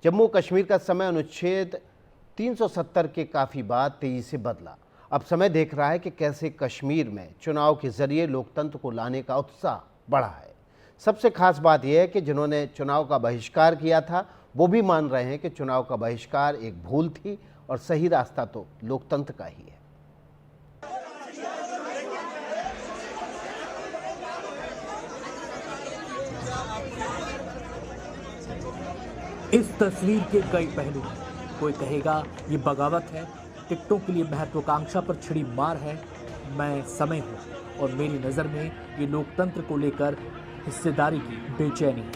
जम्मू कश्मीर का समय अनुच्छेद 370 के काफ़ी बाद तेजी से बदला। अब समय देख रहा है कि कैसे कश्मीर में चुनाव के जरिए लोकतंत्र को लाने का उत्साह बढ़ा है। सबसे खास बात यह है कि जिन्होंने चुनाव का बहिष्कार किया था वो भी मान रहे हैं कि चुनाव का बहिष्कार एक भूल थी और सही रास्ता तो लोकतंत्र का ही है। इस तस्वीर के कई पहलू हैं। कोई कहेगा ये बगावत है, टिकटों के लिए महत्वाकांक्षा पर छिड़ी मार है। मैं समय हूँ और मेरी नज़र में ये लोकतंत्र को लेकर हिस्सेदारी की बेचैनी है।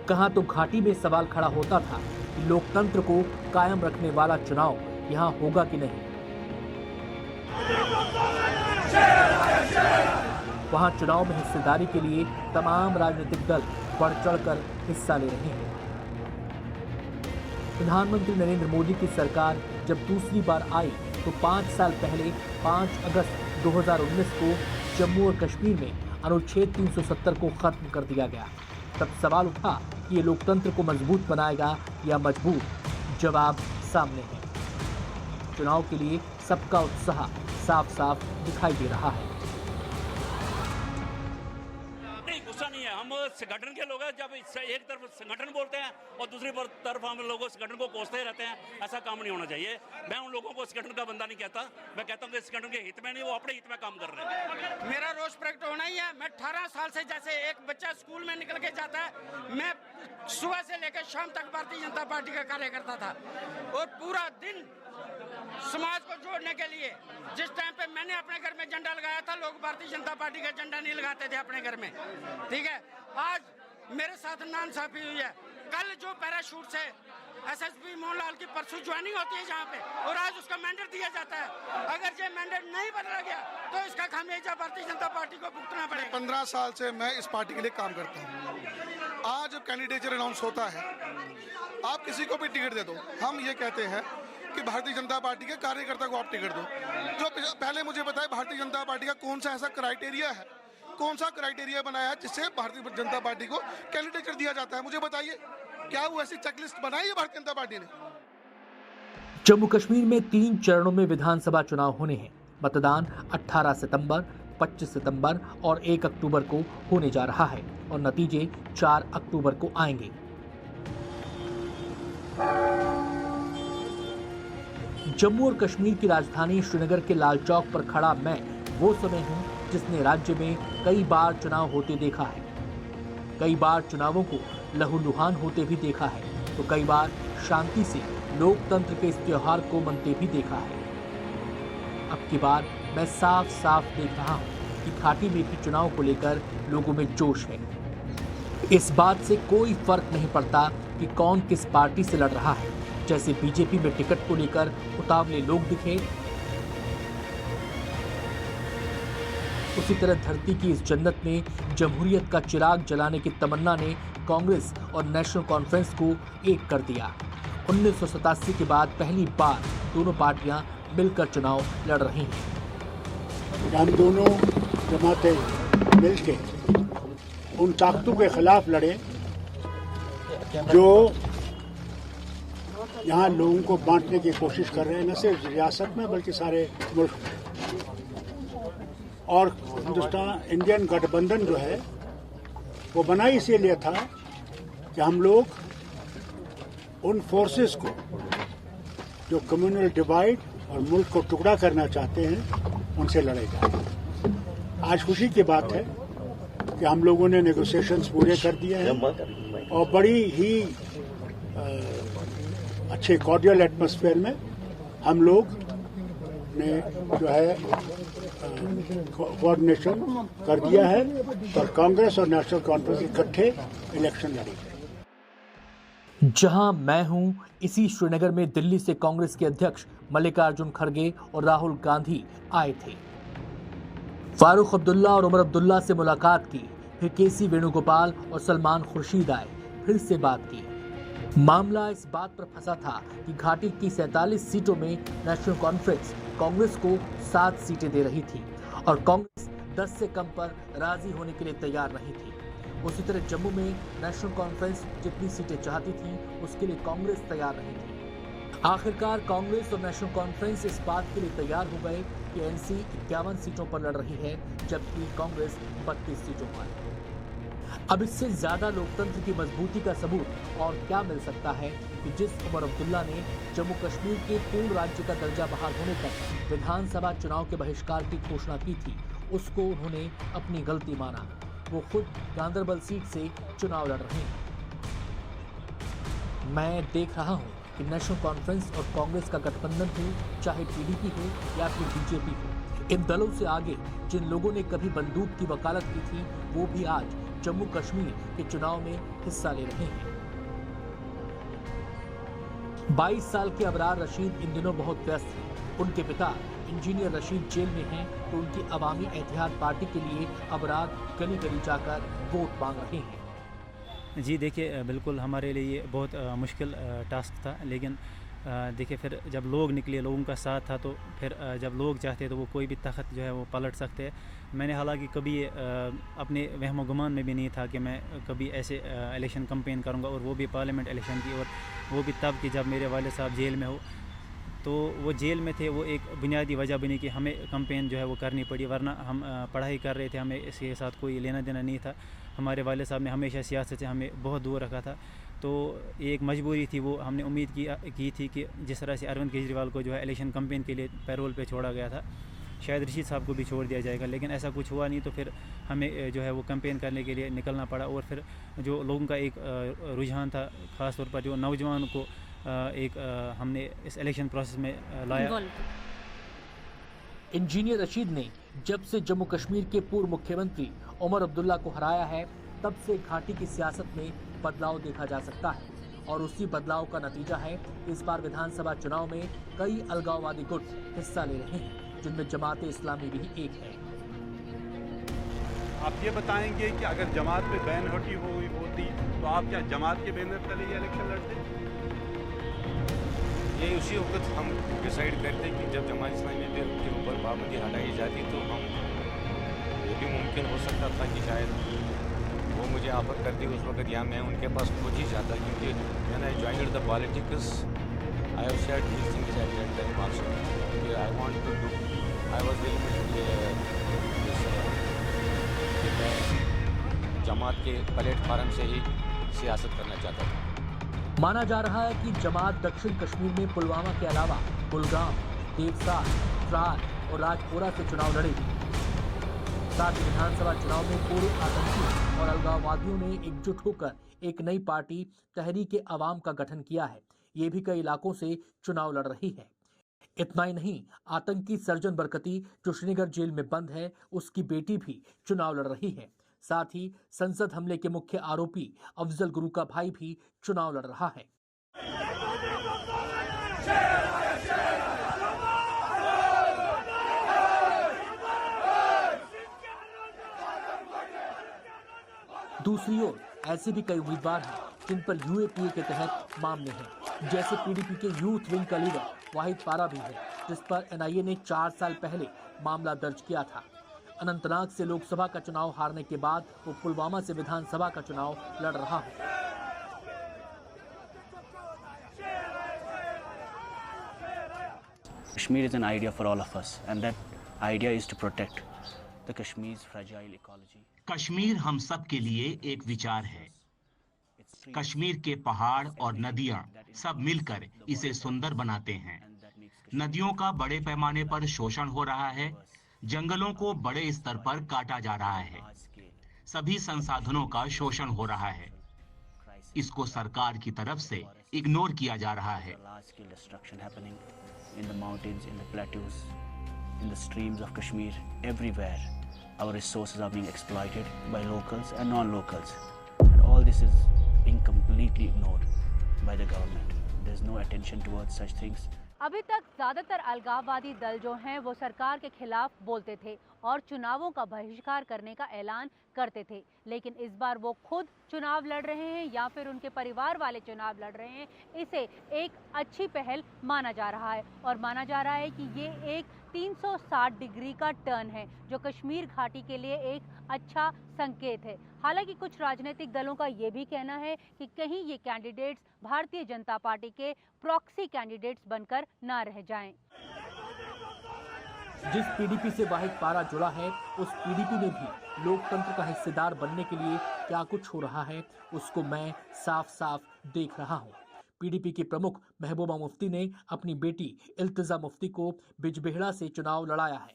कहाँ तो घाटी में सवाल खड़ा होता था कि लोकतंत्र को कायम रखने वाला चुनाव यहाँ होगा कि नहीं। वहां चुनाव में हिस्सेदारी के लिए तमाम राजनीतिक दल बढ़ चढ़कर हिस्सा ले रहे हैं। प्रधानमंत्री नरेंद्र मोदी की सरकार जब दूसरी बार आई तो 5 साल पहले 5 अगस्त 2019 को जम्मू और कश्मीर में अनुच्छेद 370 को खत्म कर दिया गया। तब सवाल उठा कि ये लोकतंत्र को मजबूत बनाएगा या मजबूर। जवाब सामने है। चुनाव के लिए सबका उत्साह साफ साफ दिखाई दे रहा है। गुस्सा नहीं है, हम संगठन के लोग हैं। जब एक तरफ संगठन बोलते हैं और दूसरी तरफ हम लोगों संगठन को कोसते रहते हैं, ऐसा काम नहीं होना चाहिए। मैं उन लोगों को संगठन का बंदा नहीं कहता, मैं कहता हूं कि संगठन के हित में नहीं, वो अपने हित में काम कर रहे हैं। मेरा रोष प्रकट होना ही है। मैं 18 साल से जैसे एक बच्चा स्कूल में निकल के जाता है, मैं सुबह से लेकर शाम तक भारतीय जनता पार्टी का कार्य करता था और पूरा दिन समाज को जोड़ने के लिए। जिस टाइम पे मैंने अपने घर में झंडा लगाया था, लोग भारतीय जनता पार्टी का झंडा नहीं लगाते थे अपने घर में। ठीक है, आज मेरे साथ नाइंसाफी हुई है। कल जो पैराशूट से एसएसपी मोहनलाल की परसों ज्वाइनिंग होती है जहाँ पे, और आज उसका मैंडेट दिया जाता है। अगर ये मैंडेट नहीं बदला गया तो इसका खामियाजा भारतीय जनता पार्टी को भुगतना पड़ेगा। 15 साल से मैं इस पार्टी के लिए काम करता हूँ। आज जब कैंडिडेचर अनाउंस होता है, आप किसी को भी टिकट दे दो, हम ये कहते हैं कि भारतीय जनता पार्टी के कार्यकर्ता को आप टिकट दो। जो पहले मुझे बताए भारतीय जनता पार्टी का कौन सा ऐसा क्राइटेरिया है, कौन सा क्राइटेरिया बनाया है जिससे भारतीय जनता पार्टी को कैंडिडेचर दिया जाता है? मुझे बताइए, क्या वो ऐसी चेकलिस्ट बनाई है भारतीय जनता पार्टी ने? जम्मू कश्मीर में 3 चरणों में विधानसभा चुनाव होने हैं। मतदान 18 सितंबर, 25 सितंबर और 1 अक्टूबर को होने जा रहा है और नतीजे 4 अक्टूबर को आएंगे। जम्मू और कश्मीर की राजधानी श्रीनगर के लाल चौक पर खड़ा मैं वो समय हूं जिसने राज्य में कई बार चुनाव होते देखा है। कई बार चुनावों को लहूलुहान होते भी देखा है तो कई बार शांति से लोकतंत्र के इस त्योहार को मनते भी देखा है। अब की बार मैं साफ साफ देख रहा हूं कि घाटी में भी चुनाव को लेकर लोगों में जोश है। इस बात से कोई फर्क नहीं पड़ता कि कौन किस पार्टी से लड़ रहा है। जैसे बीजेपी में टिकट को लेकर उतावले लोग दिखे, उसी तरह धरती की इस जन्नत में जमहूरियत का चिराग जलाने की तमन्ना ने कांग्रेस और नेशनल कॉन्फ्रेंस को एक कर दिया। 1987 के बाद पहली बार दोनों पार्टियां मिलकर चुनाव लड़ रही हैं। हम दोनों जमातें मिलकर उन ताकतों के खिलाफ लड़े जो यहाँ लोगों को बांटने की कोशिश कर रहे हैं, न सिर्फ रियासत में बल्कि सारे मुल्क में। और हिंदुस्तान इंडियन गठबंधन जो है वो बना इसीलिए था कि हम लोग उन फोर्सेस को जो कम्युनल डिवाइड और मुल्क को टुकड़ा करना चाहते हैं उनसे लड़े जाए। आज खुशी की बात है कि हम लोगों ने नेगोशिएशंस पूरे कर दिए हैं और बड़ी ही अच्छे कॉर्डियल एटमॉस्फेयर में हम लोग ने जो है कोऑर्डिनेशन कर दिया है और कांग्रेस और नेशनल कॉन्फ्रेंस इकट्ठे इलेक्शन लड़ेंगे। जहां मैं हूं, इसी श्रीनगर में दिल्ली से कांग्रेस के अध्यक्ष मल्लिकार्जुन खड़गे और राहुल गांधी आए थे। फारूक अब्दुल्ला और उमर अब्दुल्ला से मुलाकात की, फिर केसी वेणुगोपाल और सलमान खुर्शीद आए, फिर से बात की। मामला इस बात पर फंसा था कि घाटी की 47 सीटों में नेशनल कॉन्फ्रेंस कांग्रेस को 7 सीटें दे रही थी और कांग्रेस 10 से कम पर राजी होने के लिए तैयार नहीं थी। उसी तरह जम्मू में नेशनल कॉन्फ्रेंस जितनी सीटें चाहती थी उसके लिए कांग्रेस तैयार नहीं थी। आखिरकार कांग्रेस और नेशनल कॉन्फ्रेंस इस बात के लिए तैयार हो गए कि एनसी 51 सीटों पर लड़ रही है जबकि कांग्रेस 32 सीटों पर। अब इससे ज्यादा लोकतंत्र की मजबूती का सबूत और क्या मिल सकता है कि जिस उमर अब्दुल्ला ने जम्मू कश्मीर के पूर्ण राज्य का दर्जा बहाल होने तक विधानसभा चुनाव के बहिष्कार की घोषणा की थी, उसको उन्होंने अपनी गलती माना। वो खुद गांदरबल सीट से चुनाव लड़ रहे हैं। मैं देख रहा हूँ कि नेशनल कॉन्फ्रेंस और कांग्रेस का गठबंधन हो, चाहे पीडीपी हो या फिर बीजेपी हो, इन दलों से आगे जिन लोगों ने कभी बंदूक की वकालत की थी वो भी आज जम्मू कश्मीर के चुनाव में हिस्सा ले रहे हैं। 22 साल के अबरार रशीद इन दिनों बहुत व्यस्त हैं। उनके पिता इंजीनियर रशीद जेल में हैं तो उनकी अवामी एतिहाद पार्टी के लिए अबरार गली गली जाकर वोट मांग रहे हैं। जी देखिए, बिल्कुल हमारे लिए ये बहुत मुश्किल टास्क था, लेकिन देखिए फिर जब लोग निकले, लोगों का साथ था, तो फिर जब लोग चाहते तो वो कोई भी ताकत जो है वो पलट सकते हैं। मैंने हालांकि कभी अपने वहम गुमान में भी नहीं था कि मैं कभी ऐसे इलेक्शन कैंपेन करूंगा, और वो भी पार्लियामेंट इलेक्शन की, और वो भी तब कि जब मेरे वाले साहब जेल में हो। तो वो जेल में थे, वो एक बुनियादी वजह बनी कि हमें कैंपेन जो है वो करनी पड़ी, वरना हम पढ़ाई कर रहे थे, हमें इसके साथ कोई लेना देना नहीं था। हमारे वाले साहब ने हमेशा सियासत से हमें बहुत दूर रखा था, तो एक मजबूरी थी। वो हमने उम्मीद की थी कि जिस तरह से अरविंद केजरीवाल को जो है इलेक्शन कैंपेन के लिए पैरोल पे छोड़ा गया था, शायद रशीद साहब को भी छोड़ दिया जाएगा, लेकिन ऐसा कुछ हुआ नहीं। तो फिर हमें जो है वो कैंपेन करने के लिए निकलना पड़ा, और फिर जो लोगों का एक रुझान था, ख़ास तौर पर जो नौजवान को हमने इस इलेक्शन प्रोसेस में लाया। इंजीनियर रशीद ने जब से जम्मू कश्मीर के पूर्व मुख्यमंत्री उमर अब्दुल्ला को हराया है, तब से घाटी की सियासत में बदलाव देखा जा सकता है, और उसी बदलाव का नतीजा है इस बार विधानसभा चुनाव में कई अलगाववादी गुट हिस्सा ले रहे हैं, जिनमें जमात इस्लामी भी एक है। आप ये बताएंगे कि अगर जमात पे बैन हटी होती तो आप क्या जमात के बैनर तले ये इलेक्शन लड़ते? ये उसी वक्त हम डिसाइड करते कि जब जमात इस्लामी के ऊपर पाबंदी हटाई जाती तो हम ये भी मुमकिन हो सकता था कि शायद वो मुझे ऑफर करती उस वक्त, या मैं उनके पास खुद ही जाता, क्योंकि when I joined the politics I have shared these things at that time also कि I want to do, I was कि मैं जमात के प्लेटफार्म से ही सियासत करना चाहता था। माना जा रहा है कि जमात दक्षिण कश्मीर में पुलवामा के अलावा कुलगाम, देवसार, त्राल और राजपुरा से चुनाव लड़ेगी। साथ ही विधानसभा चुनाव में पूर्व आतंकी और अलगाववादियों ने एकजुट होकर एक नई पार्टी तहरीक अवाम का गठन किया है। ये भी कई इलाकों से चुनाव लड़ रही है। इतना ही नहीं, आतंकी सर्जन बरकती जो श्रीनगर जेल में बंद है, उसकी बेटी भी चुनाव लड़ रही है। साथ ही संसद हमले के मुख्य आरोपी अफजल गुरु का भाई भी चुनाव लड़ रहा है। दूसरी ओर ऐसे भी कई उम्मीदवार हैं जिन पर यूएपीए के तहत मामले हैं, जैसे पीडीपी के यूथ विंग का लीडर वाहिद पारा भी है, जिस पर एनआईए ने 4 साल पहले मामला दर्ज किया था। अनंतनाग से लोकसभा का चुनाव हारने के बाद वो पुलवामा से विधानसभा का चुनाव लड़ रहा है। Kashmir is an idea for all of us, and that idea is to protect the Kashmir's fragile ecology. Kashmir हम सब के लिए एक विचार है। कश्मीर के पहाड़ और नदियां सब मिलकर इसे सुंदर बनाते हैं। नदियों का बड़े पैमाने पर शोषण हो रहा है, जंगलों को बड़े स्तर पर काटा जा रहा है, सभी संसाधनों का शोषण हो रहा है। इसको सरकार की तरफ से इग्नोर किया जा रहा है। In the mountains, in the plateaus, in the streams of Kashmir, everywhere, our resources are being exploited by locals and non-locals, and all this is being completely ignored by the government. There's no attention towards such things. अभी तक ज्यादातर अलगाववादी दल जो हैं वो सरकार के खिलाफ बोलते थे और चुनावों का बहिष्कार करने का ऐलान करते थे, लेकिन इस बार वो खुद चुनाव लड़ रहे हैं या फिर उनके परिवार वाले चुनाव लड़ रहे हैं। इसे एक अच्छी पहल माना जा रहा है और माना जा रहा है कि ये एक 360 डिग्री का टर्न है, जो कश्मीर घाटी के लिए एक अच्छा संकेत है। हालांकि कुछ राजनीतिक दलों का ये भी कहना है कि कहीं ये कैंडिडेट्स भारतीय जनता पार्टी के प्रॉक्सी कैंडिडेट्स बनकर ना रह जाएं। जिस पीडीपी से वाहिद पारा जुड़ा है, उस पीडीपी में भी लोकतंत्र का हिस्सेदार बनने के लिए क्या कुछ हो रहा है, उसको मैं साफ साफ देख रहा हूँ। पीडीपी के प्रमुख महबूबा मुफ्ती ने अपनी बेटी इल्तिजा मुफ्ती को बिजबेहड़ा से चुनाव लड़ाया है।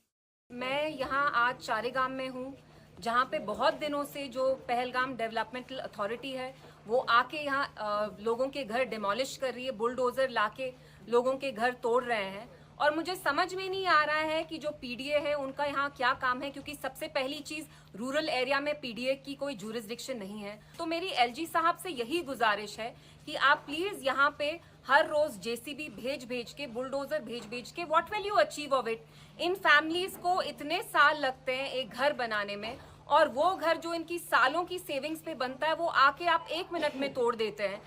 मैं यहाँ आज चारेगाम में हूँ, जहाँ पे बहुत दिनों से जो पहलगाम डेवलपमेंटल अथॉरिटी है वो आके यहाँ लोगों के घर डिमोलिश कर रही है, बुलडोजर लाके लोगों के घर तोड़ रहे हैं। और मुझे समझ में नहीं आ रहा है कि जो पीडीए है उनका यहाँ क्या काम है, क्योंकि सबसे पहली चीज रूरल एरिया में पीडीए की कोई जुरिस्डिक्शन नहीं है। तो मेरी एलजी साहब से यही गुजारिश है कि आप प्लीज यहाँ पे हर रोज जेसीबी भेज के, बुलडोजर भेज के, what will you achieve of it. In families को इतने साल लगते हैं एक घर बनाने में, और वो घर जो इनकी सालों की सेविंग्स पे बनता है वो आके आप 1 मिनट में तोड़ देते हैं।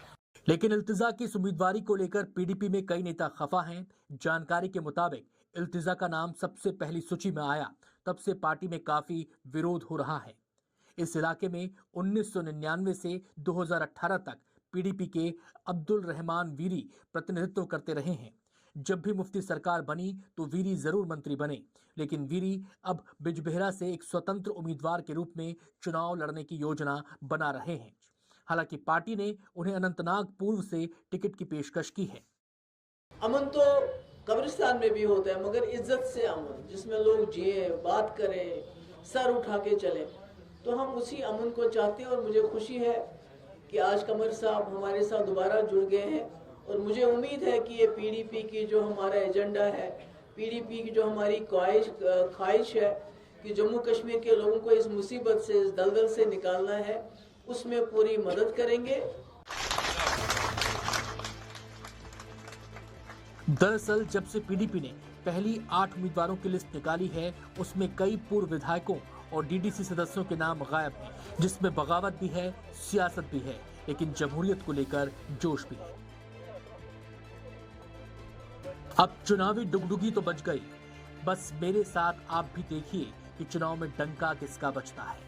लेकिन इल्तिजा की इस उम्मीदवारी को लेकर पीडीपी में कई नेता खफा हैं। जानकारी के मुताबिक इल्तिजा का नाम सबसे पहली सूची में आया, तब से पार्टी में काफी विरोध हो रहा है। इस इलाके में 1999 से 2018 तक पीडीपी के अब्दुल रहमान वीरी प्रतिनिधित्व करते रहे हैं। जब भी मुफ्ती सरकार बनी तो वीरी जरूर मंत्री बने, लेकिन वीरी अब बिजबेहड़ा से एक स्वतंत्र उम्मीदवार के रूप में चुनाव लड़ने की योजना बना रहे हैं। हालांकि पार्टी ने उन्हें अनंतनाग पूर्व से टिकट की पेशकश की है। अमन तो कब्रिस्तान में भी होता है, मगर इज्जत से अमन, जिसमें लोग जिए, बात करें, सर उठा के चले, तो हम उसी अमन को चाहते हैं। और मुझे खुशी है कि आज कमर साहब हमारे साथ दोबारा जुड़ गए हैं, और मुझे उम्मीद है कि ये पीडीपी की जो हमारा एजेंडा है, पीडीपी की जो हमारी ख्वाहिश है कि जम्मू कश्मीर के लोगों को इस मुसीबत से, इस दलदल से निकालना है, उसमें पूरी मदद करेंगे। दरअसल जब से पीडीपी ने पहली 8 उम्मीदवारों की लिस्ट निकाली है, उसमें कई पूर्व विधायकों और डीडीसी सदस्यों के नाम गायब हैं, जिसमें बगावत भी है, सियासत भी है, लेकिन जमहूरियत को लेकर जोश भी है। अब चुनावी डुगडुगी तो बच गई, बस मेरे साथ आप भी देखिए कि चुनाव में डंका किसका बजता है।